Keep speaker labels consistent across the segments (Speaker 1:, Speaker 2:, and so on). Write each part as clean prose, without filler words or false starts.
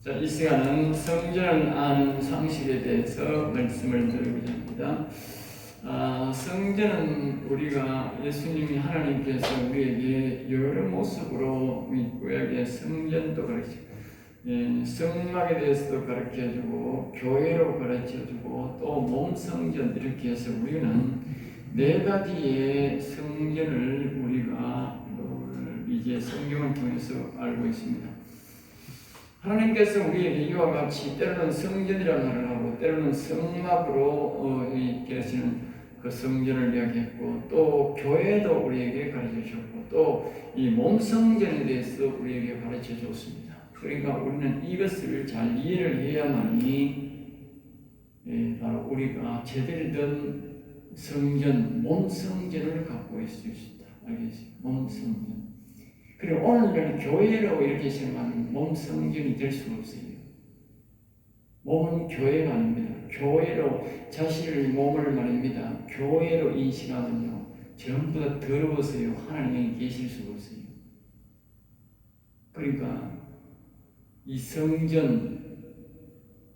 Speaker 1: 자, 이 시간은 성전을 아는 상식에 대해서 말씀을 드리고자 합니다. 성전은 우리가 예수님이 하나님께서 우리에게 여러 모습으로 구약의 성전도 가르치고 성막에 대해서도 가르쳐주고 교회로 가르쳐주고 또 몸성전 이렇게 해서 우리는 네 가지의 성전을 우리가 이제 성경을 통해서 알고 있습니다. 하나님께서 우리에게 이와 같이 때로는 성전이라는 말을 하고 때로는 성막으로 계시는 그 성전을 이야기했고 또 교회도 우리에게 가르쳐 주셨고 또 이 몸성전에 대해서 우리에게 가르쳐 줬습니다. 그러니까 우리는 이것을 잘 이해를 해야만이 바로 우리가 제대로 된 성전, 몸성전을 갖고 있을 수 있다. 알겠어요? 몸성전. 그리고 오늘날 교회로 이렇게 생각하면 몸성전이 될 수가 없어요. 몸은 교회가 아닙니다. 교회로 자신의 몸을 말입니다. 교회로 인식하면요. 전부 다 더러워서요. 하나님이 계실 수가 없어요. 그러니까 이 성전,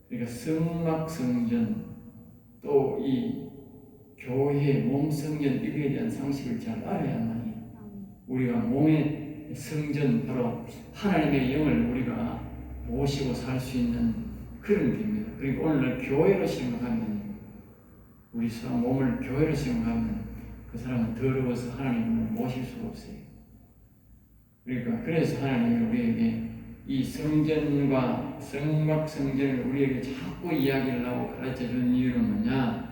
Speaker 1: 그러니까 성막 성전, 또 이 교회 몸성전 이거에 대한 상식을 잘 알아야만이 우리가 몸의 성전 바로 하나님의 영을 우리가 모시고 살 수 있는 그런 겁니다. 그리고 오늘날 교회로 생각하면 우리 사람 몸을 교회로 생각하면 그 사람은 더러워서 하나님을 모실 수가 없어요. 그러니까 그래서 하나님이 우리에게 이 성전과 성막 성전을 우리에게 자꾸 이야기를 하고 가르쳐 주는 이유는 뭐냐?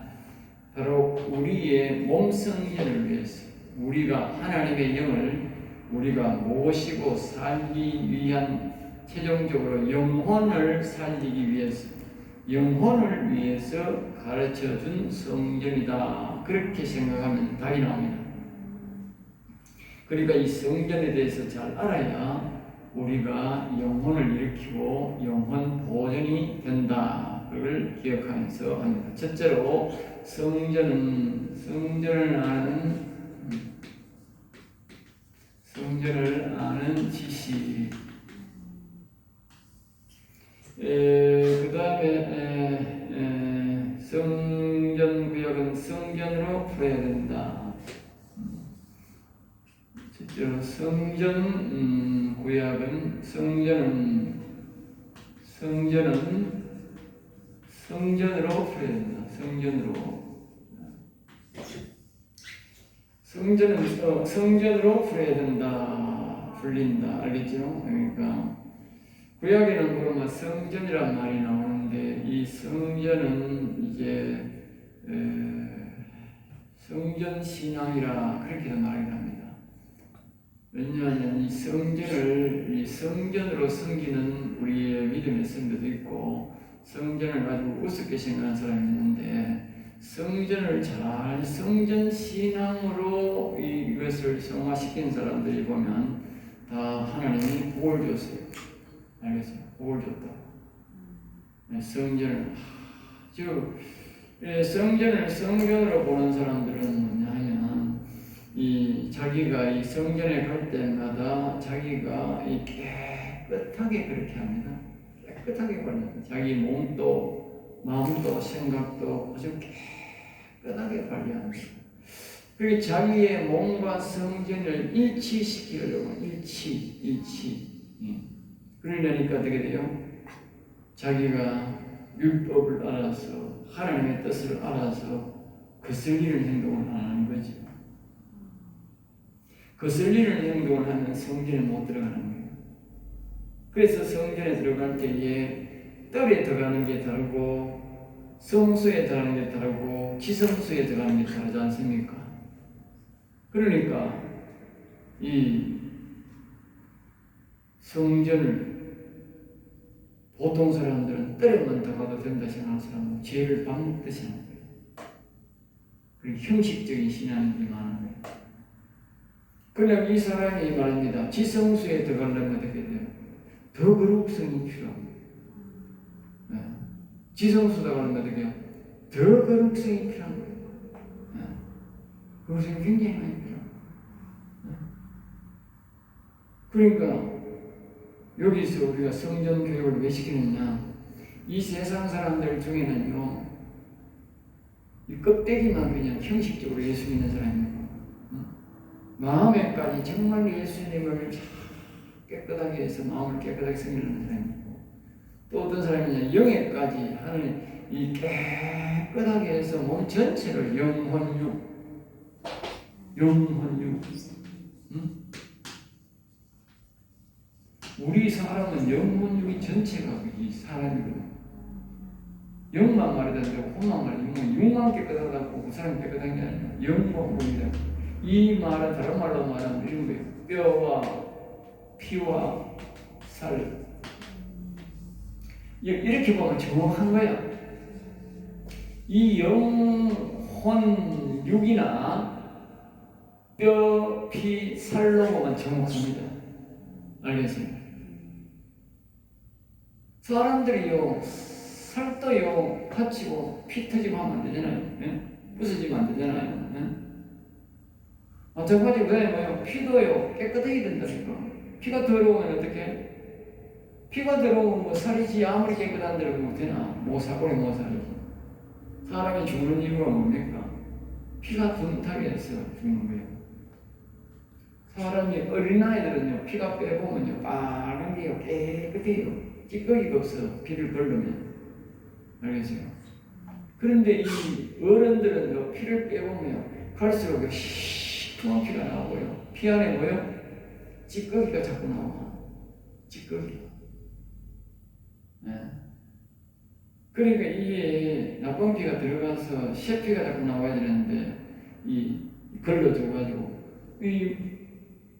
Speaker 1: 바로 우리의 몸 성전을 위해서 우리가 하나님의 영을 우리가 모시고 살기 위한 최종적으로 영혼을 살리기 위해서 영혼을 위해서 가르쳐 준 성전이다. 그렇게 생각하면 답이 나옵니다. 그러니까 이 성전에 대해서 잘 알아야 우리가 영혼을 일으키고 영혼 보존이 된다. 그걸 기억하면서 합니다. 첫째로 성전을 아는 지식. 그 다음에 성전 구역은 성전으로 풀어야 된다. 실제로 성전 구역은 성전으로 풀어야 된다. 성전으로 풀어야 된다. 풀린다. 알겠죠? 그러니까 구약에는 그러면 성전이란 말이 나오는데 이 성전은 이제 성전 신앙이라 그렇게 말이 합니다. 왜냐하면 이 성전으로 섬기는 우리의 믿음의 성도도 있고 성전을 가지고 우습게 생각하는 사람이 있는데 성전 신앙으로 이것을 성화시킨 사람들이 보면 다 하나님이 복을 줬어요. 알겠어요? 복을 줬다. 성전을 성전으로 보는 사람들은 뭐냐 하면 자기가 이 성전에 갈 때마다 자기가 깨끗하게 그렇게 합니다. 깨끗하게 관리합니다. 자기 몸도 마음도 생각도 아주 깨끗하게 관리합니다. 그리고 자기의 몸과 성전을 일치시키려고 일치. 그러려니까 어떻게 돼요? 자기가 율법을 알아서 하나님의 뜻을 알아서 거슬리는 행동을 안 하는 거죠. 거슬리는 행동을 하면 성전에 못 들어가는 거예요. 그래서 성전에 들어갈 때에 뜰에 들어가는 게 다르고 성소에 들어가는 게 다르고 지성소에 들어가는 게 다르지 않습니까? 그러니까 이 성전을 보통 사람들은 뜰에만 들어가도 된다 생각하는 사람은 죄를 밥 먹듯이 하는 거예요. 그리고 형식적인 신앙이 많은 거예요. 그러나 이 사람이 말입니다. 지성소에 들어가려면 어떻게 돼요? 더 거룩성이 필요합니다. 지성소 들어가려면 어떻게 돼요? 더 거룩성이 필요한 거예요. 거룩성이 굉장히 많이 필요합니다. 그러니까 여기서 우리가 성전 교육을 왜 시키느냐? 이 세상 사람들 중에는요, 이 껍데기만 그냥 형식적으로 예수 믿는 사람이 있고, 마음에까지 정말 예수님을 깨끗하게 해서 마음을 깨끗하게 섬기는 사람이 있고, 또 어떤 사람이냐, 영에까지 하는 이 깨끗하게 해서 몸 전체를 영혼육, 우리 사람은 영혼육이 전체가 이 사람이거든. 영만 말해도 되고 혼만 말해도 되고 육만 깨끗하다고 그 사람이 깨끗한 게 아니라 영혼육이다. 이 말은 다른 말로 말하면 이런 거예요. 뼈와 피와 살. 이렇게 보면 정확한 거야. 이 영혼 육이나 뼈, 피, 살로 보면 정확합니다. 알겠습니다. 사람들이요, 살도요, 파치고 피 터지고 하면 안 되잖아요. 네? 부서지면 안 되잖아요. 네? 마찬가지로 뭐예요? 피도요, 깨끗하게 된다니까. 피가 더러우면 어떻게? 피가 더러우면 뭐 살이지 아무리 깨끗한 대로 뭐 되나? 모사골이 모사리지. 사람이 죽는 이유가 뭡니까? 피가 둔탁해 해서 죽는 거예요. 사람이 어린아이들은요, 피가 빼보면요, 빨간 게요, 깨끗해요. 찌꺼기가 없어, 피를 걸르면. 알겠어요? 그런데 이 어른들은 피를 빼보면 갈수록 시큼한 피가 나오고요. 피 안에 뭐요? 찌꺼기가 자꾸 나와. 찌꺼기. 네. 그러니까 이게 나쁜 피가 들어가서 쇠피가 자꾸 나와야 되는데, 이 걸러져가지고, 이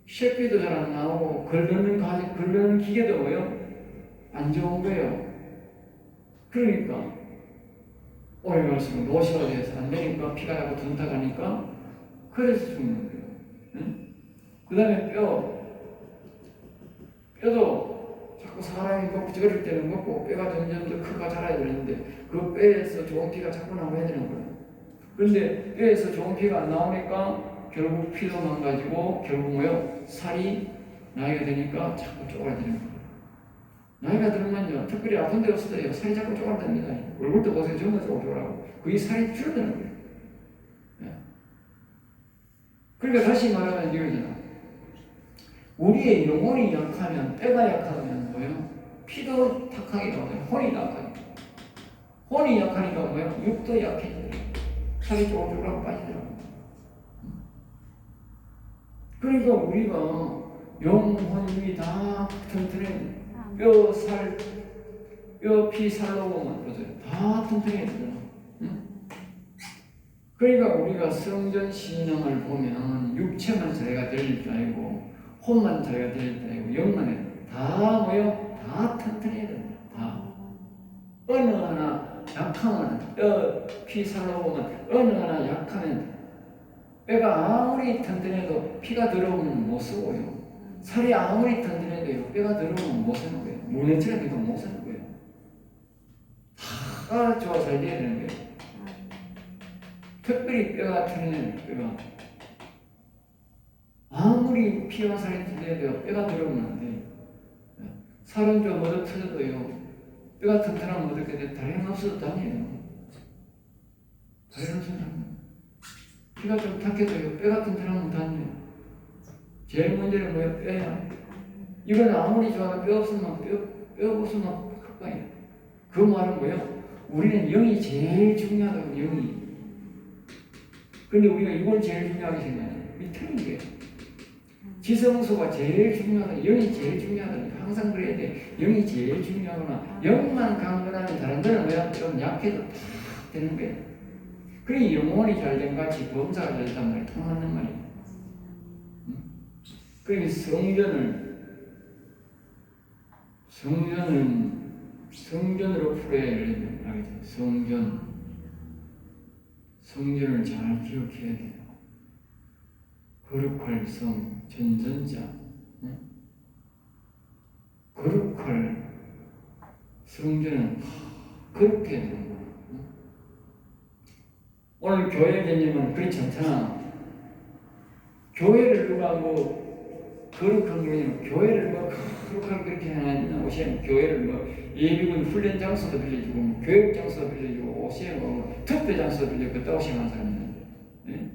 Speaker 1: 쇠피도 잘 안 나오고, 걸르는 기계도 뭐요? 안 좋은 거예요. 그러니까, 오래 갈수록 노시가 돼서 안 되니까 피가 자꾸 둔탁하니까, 그래서 죽는 거예요. 응? 그 다음에 뼈도 자꾸 사람이 먹고 어릴 때는 먹고 뼈가 점점 더 크고 자라야 되는데 그 뼈에서 좋은 피가 자꾸 나와야 되는 거예요. 그런데 뼈에서 좋은 피가 안 나오니까 결국 피도 망가지고 결국 뭐요? 살이 나이가 되니까 자꾸 쪼그라드는 거예요. 나이가 들면요, 특별히 아픈 데 없어도 살이 자꾸 쪼그라듭니다. 얼굴도 보세요, 전부 쪼그라고. 그게 살이 줄어드는 거예요. 네. 그러니까 다시 말하면 이거잖아. 우리의 영혼이 약하면, 뼈가 약하면 뭐예요? 피도 탁하게 나와요. 혼이 약하니까. 혼이 약하니까 뭐예요? 육도 약해져요. 살이 쪼글쪼글하고 빠지더라고요. 그러니까 우리가 영혼이 다 튼튼해. 뼈, 살, 뼈, 피, 살로 보면 보세요. 다 튼튼해야 되잖아. 응? 그러니까 우리가 성전 신앙을 보면 육체만 자리가 될 줄 알고 혼만 자리가 될 줄 알고 영만 다 뭐요? 다 튼튼해야 된다. 다. 어느 하나 약하면 뼈, 피, 살로 보면 어느 하나 약하면 뼈가 아무리 튼튼해도 피가 들어오면 못 쓰고요. 살이 아무리 튼튼해도요, 뼈가 들어오면 못 쓰는 거예요. 물냉처럼 해도 못 쓰는 거예요. 다 좋아 잘 돼야 되는 거예요. 특별히 뼈가 튼튼해요, 뼈가. 아무리 피와 살이 튼튼해도요, 뼈가 들어오면 안 돼요. 살은 좀 얻어 터져도요, 뼈가 튼튼하면 어떻게 돼? 다리는 없어도 다녀요. 다리는 없어도 다녀요. 피가 좀 탁해도요, 뼈가 튼튼하면 다녀요. 제일 문제는 뭐예요? 뼈야. 이건 아무리 좋아도 뼈 없으면 뼈 없으면 흑방이에요. 그 말은 뭐예요? 우리는 영이 제일 중요하다고, 영이. 근데 우리가 이걸 제일 중요하게 생각해요. 이 틀린 거예요. 지성소가 제일 중요하다, 영이 제일 중요하다. 항상 그래야 돼. 영이 제일 중요하거나, 영만 강건하면 다른 데는 뭐야? 좀 약해도 다 되는 거예요. 그러니 영혼이 잘된 같이 범사가 잘됐단 말이에요. 통하는 말이에요. 그러니 성전으로 풀어야 되는 알겠죠? 성전을 잘 기억해야 돼요. 거룩할 성, 전전자. 거룩할 성전은 그렇게 해야 되는 거예요. 오늘 교회 개념은 그렇지 않잖아. 교회를 누가 뭐 거룩한 게 아니라 교회를 뭐 거룩하게 그렇게 하나 오시면 교회를 뭐 예비군 훈련 장소도 빌려주고 뭐 교육 장소도 빌려주고 오시면 뭐 특별 장소도 빌려주고 그따 오시면 하는 사람이 있는데 예?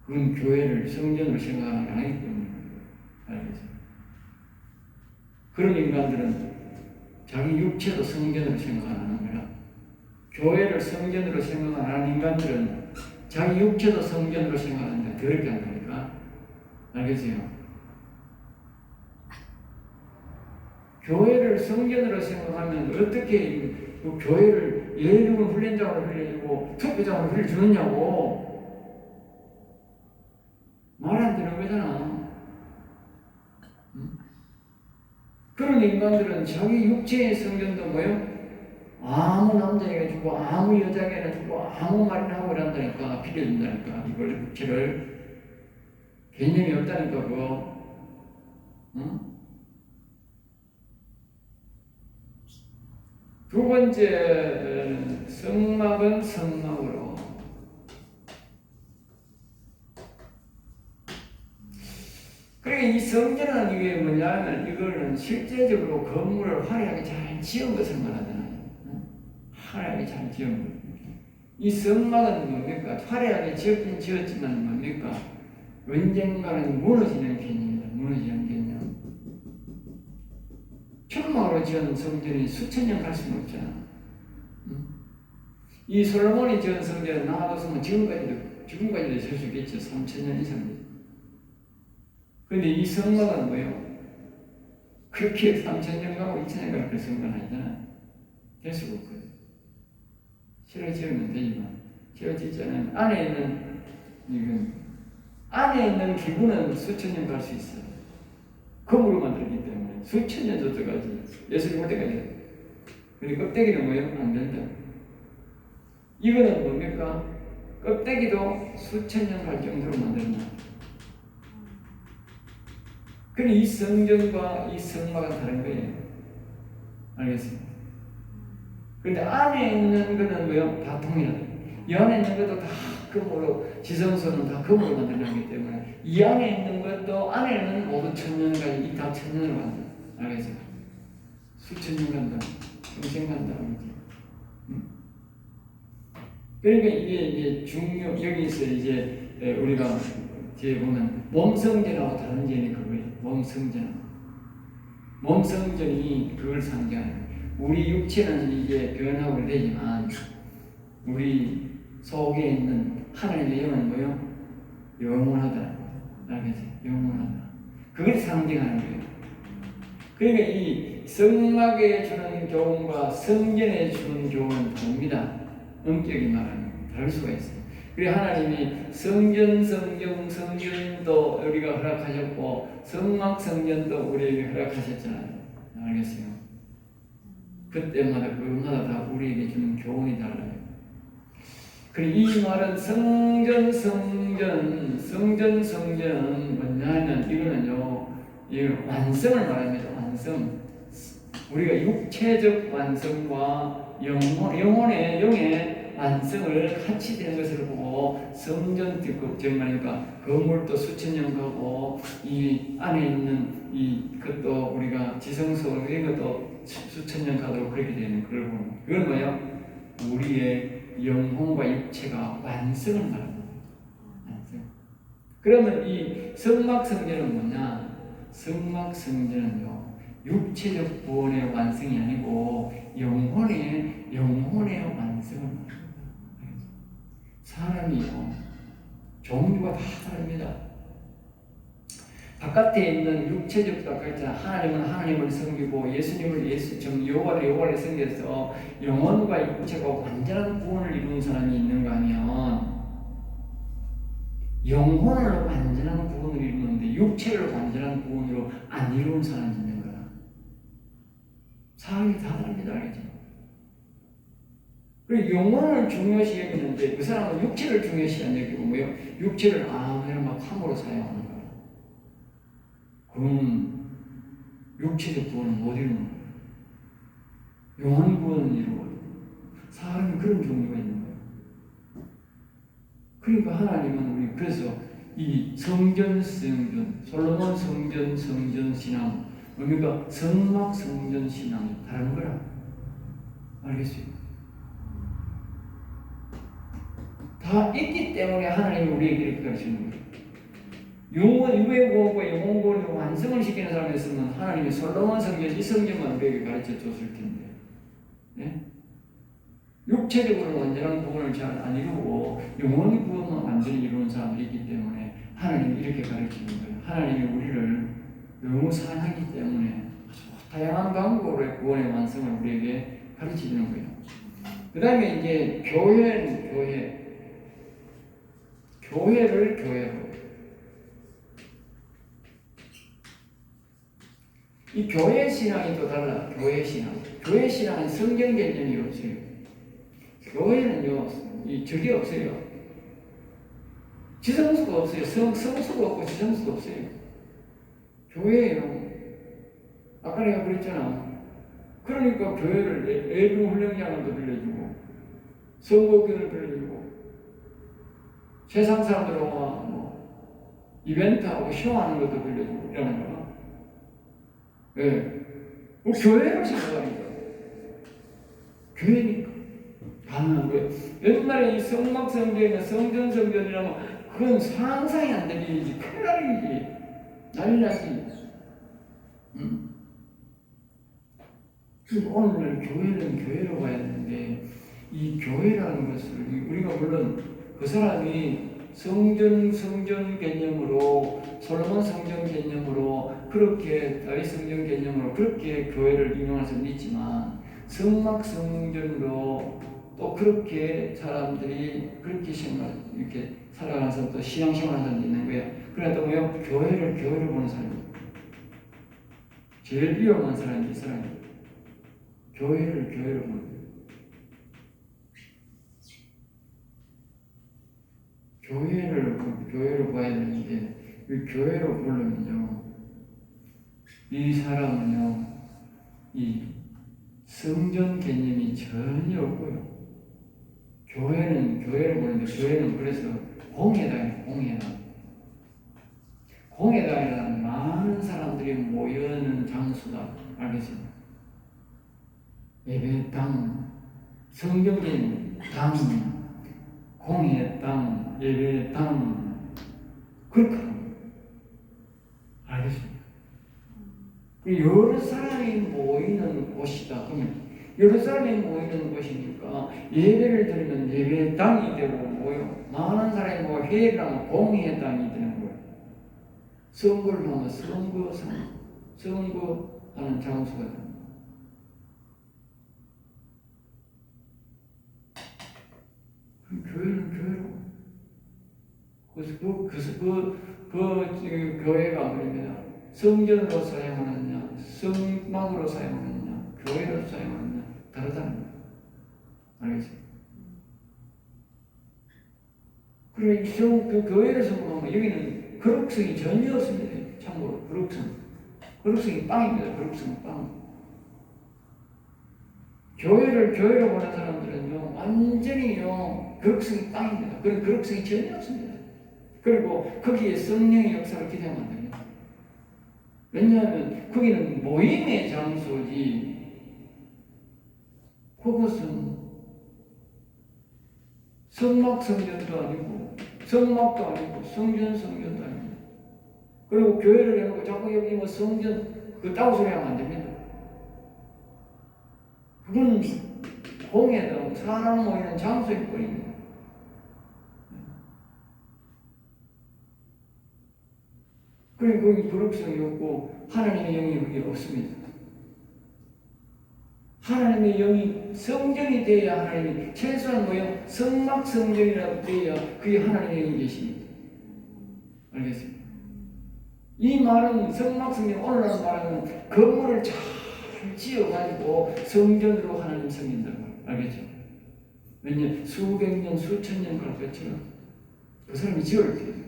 Speaker 1: 그건 교회를 성전으로 생각하는 게 아니기 때문에 알겠죠? 그런 인간들은 자기 육체도 성전으로 생각 안 하는 거야. 교회를 성전으로 생각 안 하는 인간들은 자기 육체도 성전으로 생각하는데 더럽게 한다니까. 알겠어요? 교회를 성전으로 생각하면 어떻게 그 교회를 예비군 훈련장으로 빌려주고 특별장으로 빌려주느냐고. 말 안 되는 거잖아. 그런 인간들은 자기 육체의 성전도 뭐요? 아무 남자에게 주고 아무 여자에게 주고 아무 말이나 하고 이런다니까. 빌려준다니까. 이걸 육체를 개념이 없다니까 그거. 응? 두 번째 성막은 성막으로. 그러니까 이 성전은 이게 뭐냐면 이거는 실제적으로 건물을 화려하게 잘 지은 것을 말하잖아요. 화려하게 잘 지은 것. 이 성막은 뭡니까? 화려하게 지었긴 지었지만 뭡니까? 언젠가는 무너지는 개념이다. 무너지는 개념. 천막으로 지은 성전이 수천 년 갈 수는 없잖아. 이 솔로몬이 지은 성전은 나와뒀으면 지금까지도 설 수 있겠죠. 3,000년 이상. 근데 이 성막은 뭐예요? 그렇게 3,000년 가고 2,000년 가고 그 성막은 아니잖아. 될 수가 없거든. 실어 지으면 되지만, 실어 짓지 않으면 안에 있는 기구는 수천 년 갈 수 있어. 금으로 만들기 때문에 수천 년 저때까지 예수님 올 때까지. 그리고 껍데기는 뭐예요? 안 된다. 이거는 뭡니까? 껍데기도 수천 년 갈 정도로 만든다. 근데 이 성전과 이 성막은 다른 거예요. 알겠습니다. 근데 안에 있는 거는 뭐예요? 다 통일하다. 이 안에 있는 것도 다 금으로, 지성소는 다 금으로 만들어졌기 때문에 이 안에 있는 것도 안에는 모두 천년까지 다 천년으로 간다. 알겠어요? 수천 년 간다. 평생 간다. 그러니까 이게 이제 여기서 이제 우리가 뒤에 보면 몸성전하고 다른 점이 그거예요. 몸성전이 그걸 상징하는 거예요. 우리 육체는 이제 변하고 되지만 우리 속에 있는 하나님의 영은 뭐요? 영원하다. 알겠지? 영원하다. 그걸 상징하는 거예요. 그러니까 이 성막에 주는 교훈과 성전에 주는 교훈은 다릅니다. 엄격히 말하면 다를 수가 있어요. 그리고 하나님이 성전도 우리가 허락하셨고 성막 성전도 우리에게 허락하셨잖아요. 알겠어요? 그때마다 그마다 다 우리에게 주는 교훈이 달라요. 그리고 이 말은 성전 뭐냐면 이거는요, 이 완성을 말합니다. 완성. 우리가 육체적 완성과 영의 완성을 같이 되는 것을 보고 성전 듣고 정말이니까 건물도 수천 년 가고 이 안에 있는 그것도 우리가 지성소 이것도 수천 년 가도록 그렇게 되는 그걸 보는. 그건 뭐예요? 우리의 영혼과 육체가 완성을 말합니다. 완성. 그러면 이 성막성전은 뭐냐? 성막성전은요, 육체적 구원의 완성이 아니고 영혼의 완성을 말합니다. 사람이요, 종류가 다 다릅니다. 바깥에 있는 육체적 바깥에 하나님은 하나님을 섬기고 예수님을 여호와를 섬겨서 영혼과 육체가 완전한 구원을 이루는 사람이 있는가 하면 영혼을 완전한 구원을 이루는데 육체를 완전한 구원으로 안 이루는 사람이 있는 거야. 사람이 다 다릅니다. 알겠죠? 그리고 영혼을 중요시 여기는데 그 사람은 육체를 중요시 안 여기고 뭐요? 육체를 아무나 막 함으로 사용하는 거야. 그럼 육체적 구원은 못 이루는 거예요. 영혼 구원은 이루거든. 사람이 그런 종류가 있는 거예요. 그러니까 하나님은 그래서 이 성전, 솔로몬 성전 신앙, 뭡니까? 성막 성전 신앙이 다른 거라. 알겠어요? 다 있기 때문에 하나님이 우리에게 이렇게 가르치는 거예요. 유해구원과 영혼구원을 완성을 시키는 사람이 있으면 하나님이 솔로몬 성전, 이 성전만 우리에게 가르쳐 줬을 텐데, 네? 육체적으로는 완전한 구원을 잘 안 이루고 영혼의 구원만 완전히 이루는 사람들이 있기 때문에 하나님이 이렇게 가르치는 거예요. 하나님이 우리를 너무 사랑하기 때문에 다양한 방법으로 구원의 완성을 우리에게 가르치는 거예요. 그 다음에 이제 교회는 교회를 교회로. 이 교회 신앙이 또 달라. 교회 신앙은 성경 개념이 없어요. 교회는요, 적이 없어요. 지성수가 없어요. 성수가 없고 지성수가 없어요. 교회예요. 아까 내가 그랬잖아. 그러니까 교회를 외부 훈련장도 빌려주고, 성고교를 빌려주고, 세상 사람들하고 이벤트하고 쇼하는 것도 빌려주고, 이러는 거야. 예. 교회를 생각하니까. 교회니까. 가능한 거예요. 옛날에 이 성막성전이나 성전성전이라면 그건 상상이 안 되는 일이지. 큰일 날 일이지. 난리 나지. 그리고 오늘 교회는 교회로 봐야 되는데 이 교회라는 것을 우리가 물론 그 사람이 성전 개념으로 솔로몬 성전 개념으로 그렇게 다윗 성전 개념으로 그렇게 교회를 인용할 수는 있지만 성막 성전으로 또 그렇게 사람들이 그렇게 이렇게 살아가서 또 신앙생활하는 사람도 있는 거예요. 그러나 또 뭐요? 교회를 보는 사람이 제일 위험한 사람이 이 사람이에요. 교회를 보는 거예요. 교회로 봐야 되는데 이 교회로 보려면요, 이 사람은요, 이 성전 개념이 전혀 없고요. 교회를 보는데 교회는 그래서 공회당이에요. 공회당이라는 많은 사람들이 모여있는 장소다. 알겠습니까? 예배당, 성경적인 당, 공회당, 예배당, 그렇게 합니다. 알겠습니까? 여러 사람이 모이는 곳이다. 그러면 여러 사람이 모이는 곳이니까 예배를 드리면 예배당이 되고 뭐요? 많은 사람이 모여 회의를 공회당이 되는 거예요. 선거를 하면 선거하는 장소가 됩니다. 교회는 교회로. 그래서 그 교회가 말입니다. 성전으로 사용하느냐, 성막으로 사용하느냐, 교회로 사용하느냐 다르다는 거예요. 알겠죠? 그리고 그 교회를 성공하면 여기는 거룩성이 전혀 없습니다. 참고로 거룩성이 빵입니다. 거룩성은 빵. 교회로 보는 사람들은요, 완전히요, 거룩성이 빵입니다. 그런 거룩성이 전혀 없습니다. 그리고 거기에 성령의 역사를 기대하면 안 됩니다. 왜냐하면 거기는 모임의 장소지, 그것은 성막도 아니고 성전도 아니고, 그리고 교회를 해놓고 자꾸 여기 뭐 성전 그따구 소리 하면 안 됩니다. 그건 공회당, 사람 모이는 장소일 뿐입니다. 그리고 거기 거룩성이 없고 하나님의 영이 거기 없습니다. 하나님의 영이 성전이 되어야 하나님이 최소한 뭐요? 성막 성전이라도 되어야 그게 하나님의 영이 계십니다. 알겠습니까? 이 말은 성막 성전, 오늘날 말하는 건물을 잘 지어가지고 성전으로 하나님 섬긴다고. 알겠죠? 왜냐? 수백 년, 수천 년 걸었겠지만 그 사람이 지을 때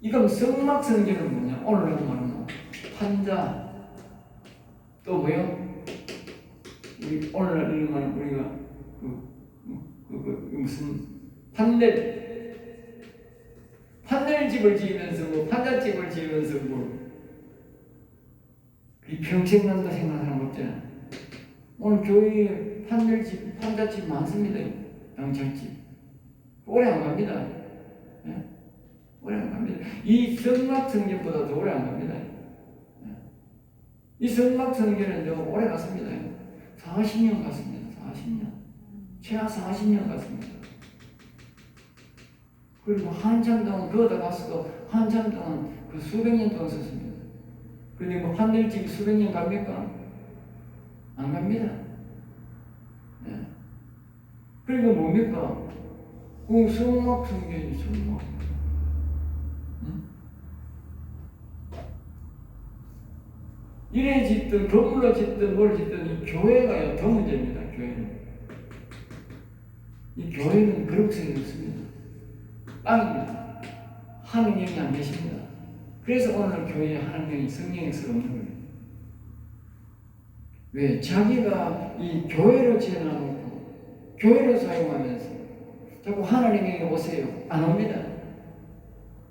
Speaker 1: 이건 성막 성전은 뭐냐? 오늘날 말하는 판자, 또 뭐요? 우리 오늘날 이런 말 우리가 무슨 판넬, 판넬집을 지으면서 판잣집을 지으면서 이 평생난다 생각하는 사람 없잖아. 오늘 교회에 판넬집, 판잣집 많습니다. 양철집. 오래 안 갑니다. 예? 오래 안 갑니다. 이 성막성전보다 더 오래 안 갑니다. 예? 이 성막성전은 오래 갔습니다. 40년 갔습니다. 40년. 최하 40년 갔습니다. 그리고 한참 동안 그어다 갔어도 한참 동안 그 수백 년 동안 썼습니다. 근데 판넬집이 수백 년 갑니까? 안 갑니다. 예. 그리고 뭡니까? 그 성막성전이 성막. 응? 이래 짓든 건물로 짓든 뭘 짓든 이 교회가요 더 문제입니다. 교회는. 이 교회는 그릇성이 없습니다. 빵입니다. 하느님이 안 계십니다. 그래서 오늘 교회에 하나님이 성령에서 없는 거예요. 왜? 자기가 이 교회로 지어놔놓고 교회로 사용하면서 자꾸 하나님에게 오세요. 안 옵니다.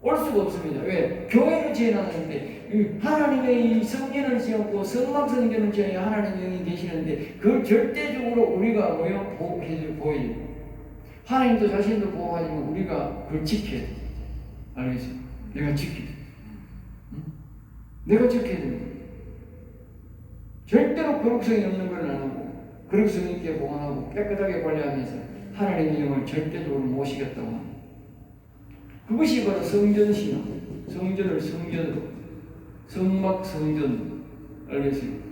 Speaker 1: 올 수가 없습니다. 왜? 교회로 지어놨는데 하나님의 이 성전을 지었고 성막성전을 지어야 하나님이 계시는데 그걸 절대적으로 우리가 보여요. 하나님도 자신도 보호하지만 우리가 그걸 지켜야 돼. 알겠어요? 내가 지켜야 돼. 응? 내가 지켜야 돼. 절대로 거룩성이 없는 걸 안 하고 거룩성 있게 보관하고 깨끗하게 관리하면서 하나님의 영을 절대적으로 모시겠다고 합니다. 그것이 바로 성전신앙. 성전을 성전으로 성막성전. 알겠어요?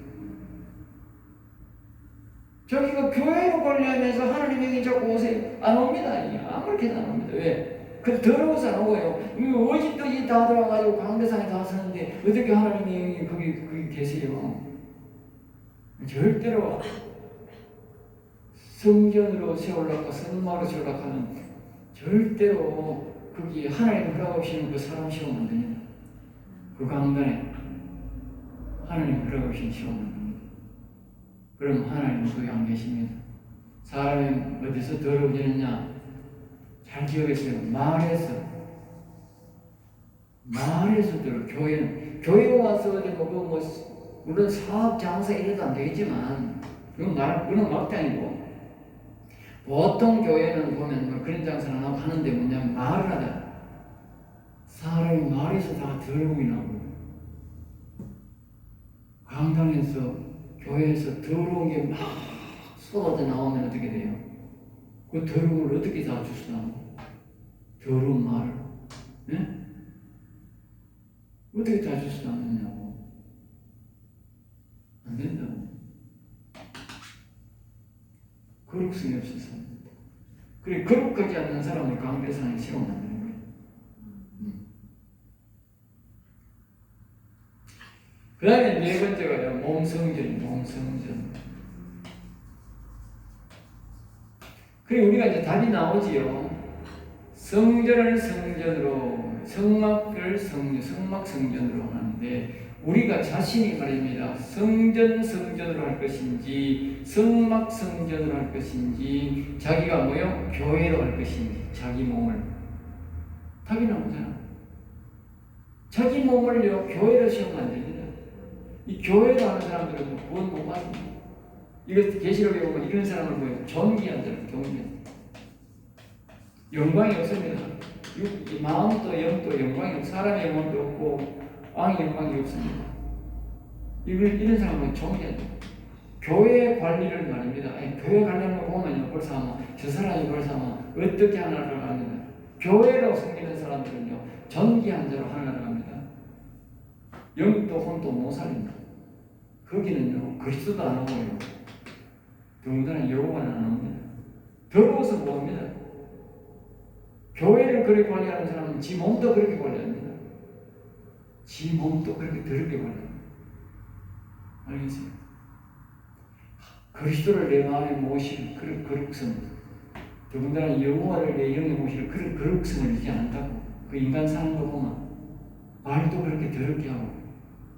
Speaker 1: 자기가 교회로 관리하면서 하나님에게 자꾸 오세요. 안 옵니다. 아무렇게도 안 옵니다. 왜? 그 더러워서 안 오고요. 어집도 다 들어가가지고 광대상에 다 서는데 어떻게 하나님이 거기 계세요? 절대로 성전으로 세우려고 성막으로 세우려고 하는 절대로 거기 하나님 허락 없이는 그 사람 시험 안 됩니다. 그 강단에 하나님 허락 없이는 시험 안 됩니다. 그럼 하나님은 거기 안 계십니다. 사람이 어디서 더러워지느냐? 잘 기억했어요. 말에서 들어. 교회 와서 물론 사업 장사 이래도 안 되겠지만 그건 막장이고 보통 교회는 보면 그런 장사를 안 하고 하는데 뭐냐면 말을 하다. 사람이 말에서 다 더러움이 나고 강당에서 교회에서 더러운 게 막 쏟아져 나오면 어떻게 돼요? 그 더러움을 어떻게 다 주스나요? 더러운 말을. 네? 어떻게 다 주스나느냐고. 안 된다고. 거룩성이 없어서. 그래, 거룩하지 않는 사람을 강대상에 세우면 안 되는 거예요. 그 다음에 네 번째가요, 몸성전. 그래, 우리가 이제 답이 나오지요. 성전을 성전으로, 성막성전으로 하는데, 우리가 자신이 말입니다. 성전으로 할 것인지, 성막성전으로 할 것인지, 자기가 교회로 할 것인지, 자기 몸을. 답이 나오잖아. 자기 몸을요, 교회로 세우면 안 됩니다. 이 교회로 하는 사람들은 구원 못 받습니다. 이거 계시록에 보면 이런 사람을 보여요. 존귀한 사람, 영광이 없습니다. 마음도 영도 영광이 없고 사람의 영광도 없고 왕의 영광이 없습니다. 이런 사람은 존귀한 사람. 교회 관리를 말입니다. 교회 관리하는 거 보면요, 벌써 저 사람이 벌써 어떻게 하나를 합니다. 교회로 섬기는 사람들은요, 존귀한 자로 하나를 합니다. 영도 혼도 못 살립니다. 거기는요, 그리스도도 안 오고요. 더군다나 여호와는 안 옵니다. 더러워서 못 옵니다. 교회를 그렇게 관리하는 사람은 지 몸도 그렇게 관리합니다. 지 몸도 그렇게 더럽게 관리합니다. 알겠어요? 그리스도를 내 마음에 모실 그런 거룩성, 더군다나 여호와를 내 영에 모실 그런 거룩성을 잃지 않는다고. 그 인간 사는 거 보면 말도 그렇게 더럽게 하고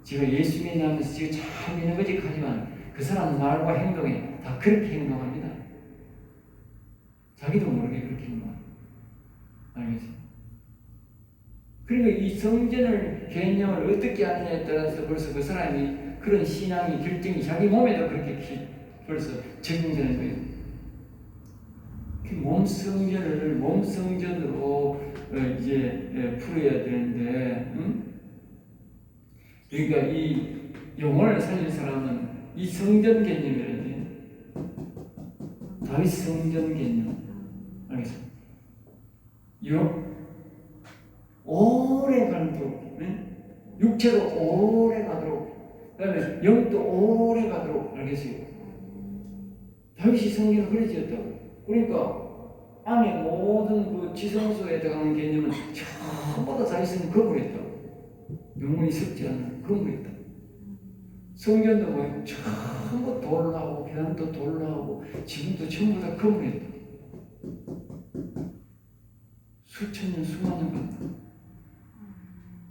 Speaker 1: 지가 예수 믿으면서 지가 잘 믿는 거지 하지만 그 사람 말과 행동에 다 그렇게 행동합니다. 자기도 모르게 그렇게 행동합니다. 알겠어요? 그러니까 이 성전을 개념을 어떻게 하느냐에 따라서 벌써 그 사람이 그런 신앙이 결정이 자기 몸에도 그렇게 벌써 적용되는 거예요. 그 몸 성전으로 이제 풀어야 되는데, 그러니까 이 영혼을 살릴 사람은 이 성전 개념이라는 게 다윗 성전 개념 알겠어요? 오래 가도록, 육체도 오래 가도록, 그 다음에 영도 오래 가도록, 알겠어요? 다윗이 성전을 그래 지었다고. 그러니까 안에 모든 그 지성소에 들어가는 개념은 전부 다 다윗은 거부했다고. 영혼이 썩지 않는 그런 거 있다. 성전도 뭐 전부 돌로 하고 계단도 돌로 하고 지금도 전부 다 거부했다. 수천 년 수만 년 간다.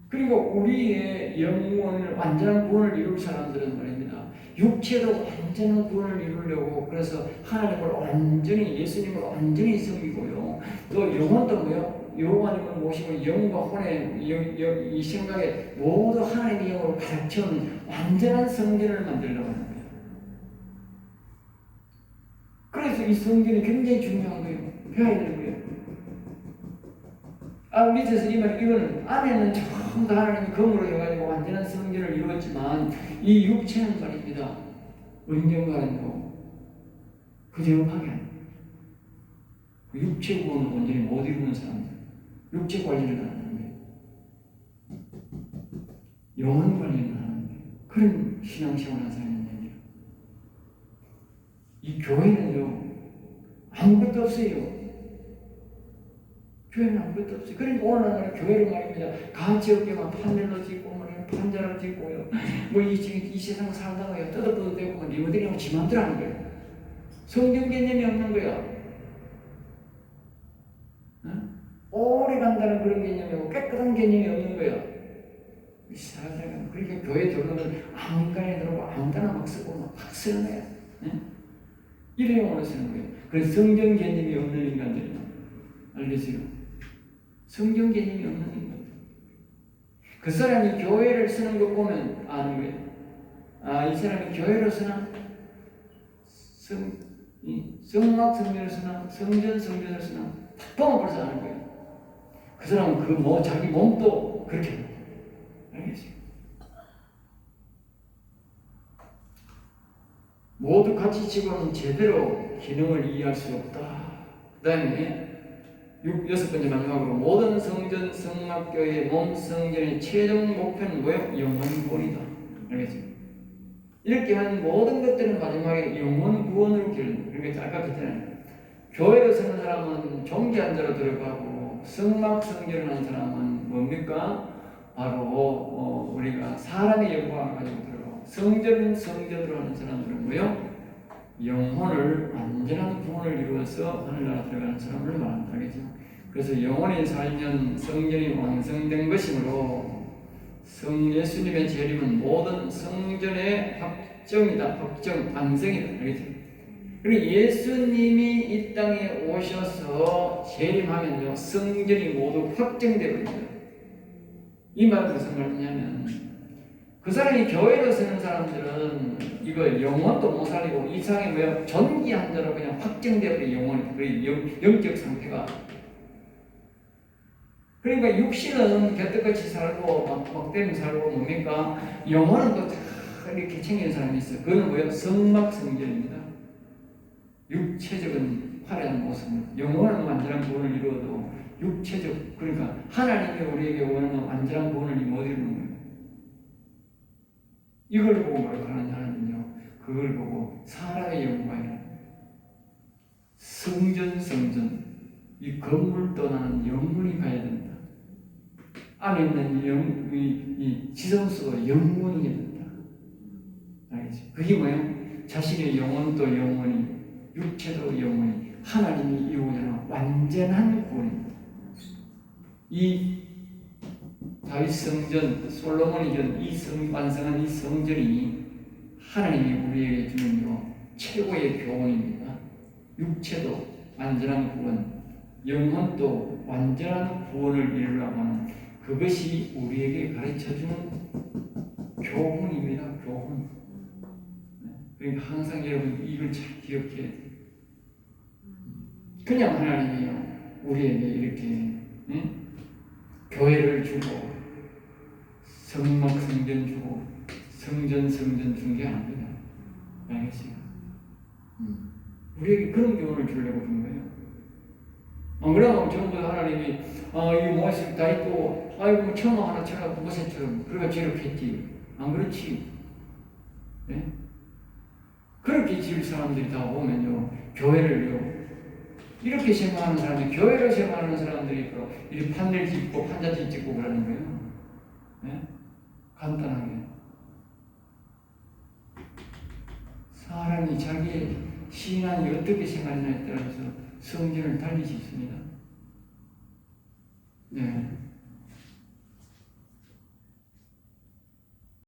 Speaker 1: 그리고 우리의 영혼을 완전한 구원을 이룰 사람들은 말입니다. 육체도 완전한 구원을 이루려고 그래서 하나님을 완전히 예수님을 완전히 섬기고요. 또 영혼도 뭐요? 여호와님을 모시고 영과 혼의 이 생각에 모두 하나님의 영으로 가득 채운 완전한 성전을 만들려고 하는 거예요. 그래서 이 성전이 굉장히 중요한 거예요. 배워야 되는 거예요. 밑에서 이 말, 이거는 안에는 전부 다 하나님이 검으로 해가지고 완전한 성전을 이루었지만 이 육체는 말입니다. 언젠가는 그대로 파괴한 그 육체 구원을 완전히 못 이루는 사람들, 육체 관리를 하는 거예요. 영혼 관리를 하는 거예요. 그런 신앙생활을 하는 사람입니다. 이 교회는요, 아무것도 없어요. 교회는 아무것도 없어요. 그러니까 오늘날 교회를 말입니다. 같이 어깨가 판넬로 짓고, 판자로 짓고요. 이 세상 살다가요, 떠들떠들대고, 니모들이랑 지 맘대로 하는 거예요. 성경 개념이 없는 거야. 오래 간다는 그런 개념이고, 깨끗한 개념이 없는 거야. 살다가, 그러니까 교회 들어오면 아무 인간이 들어오고 아무 데나 막 쓰고 막 쓰는 거야. 이런 용어를 쓰는 거예요. 그래서 성경 개념이 없는 인간들이 알겠어요? 성경 개념이 없는 인간. 그 사람이 교회를 쓰는 거 보면 아는 거예요. 이 사람이 교회를 쓰나? 성막 성전을 쓰나? 성전을 쓰나? 딱 보면 벌써 아는 거예요. 그 사람은 자기 몸도 그렇게 합니다. 알겠어요? 모두 같이 지고는 제대로 기능을 이해할 수 없다. 그 다음에 여섯 번째 마지막으로 모든 성전, 성막교회의 몸 성전의 최종 목표는 뭐예요? 영혼 구원이다. 알겠죠? 이렇게 한 모든 것들은 마지막에 영혼 구원으로 기르는. 그러니까 아까 그랬잖아요. 교회를 서는 사람은 종교한 자로 들어가고 성막 성전을 하는 사람은 뭡니까? 바로 우리가 사람의 영광을 가지고 들어가고 성전으로 하는 사람들은 뭐예요? 영혼을 완전한 구원을 이루어서 하늘나라 들어가는 사람을 말한다. 알겠죠? 그래서 영혼이 살면 성전이 완성된 것이므로 예수님의 재림은 모든 성전의 확정이다. 완성이다. 알겠죠? 그리고 예수님이 이 땅에 오셔서 재림하면요, 성전이 모두 확정되어 버립니다. 이 말은 무슨 말이냐면, 그 사람이 교회로 서는 사람들은 이거 영혼도 못 살리고 이상의 뭐야 전기한 자로 그냥 확정되어 버린 영혼이, 그 영적 상태가. 그러니까 육신은 개떡같이 살고 막대미 살고 뭡니까? 영혼은 또 다 이렇게 챙기는 사람이 있어요. 그거는 뭐야? 성막 성전입니다. 육체적인 화려한 모습, 영혼은 완전한 구원을 이루어도 육체적, 그러니까 하나님이 우리에게 원하는 완전한 구원을 못 이루는 거예요. 이걸 보고 뭘 하느냐면요, 그걸 보고 사람의 영광이라 성전 이 건물 떠나는 영혼이 가야 된다. 안에 있는 이 지성소가 영혼이 된다. 알겠죠? 그게 뭐예요? 자신의 영혼도 영혼이, 육체도 영혼이 하나님이 이루어내는 완전한 구원입니다. 이 다윗 성전, 솔로몬이 전 완성한 이 성전이 하나님이 우리에게 주는 최고의 교훈입니다. 육체도 완전한 구원, 영혼도 완전한 구원을 이루려고 하는 그것이 우리에게 가르쳐주는 교훈입니다. 교훈. 그러니까 항상 여러분 이걸 잘 기억해야 돼요. 그냥 하나님이요 우리에게 이렇게 교회를 주고 성막 성전 주고 성전 준 게 아닙니다. 알겠어요? 우리에게 그런 교훈을 주려고 준 거예요. 안 그러면 전부 하나님이 이 모아식 다 있고 아이고 뭐 처마 하나 쳐갖고 모세처럼 그러가 저렇겠지. 안 그렇지? 네? 그렇게 지을 사람들이 다 보면요 교회를요 이렇게 생각하는 사람들이 교회를 생각하는 사람들이 있고 이렇게 판넬 짓고 판자지 짓고 그러는 거예요. 네? 간단하게 사람이 자기의 신앙이 어떻게 생각하느냐에 따라서 성전을 달리 짓습니다. 네.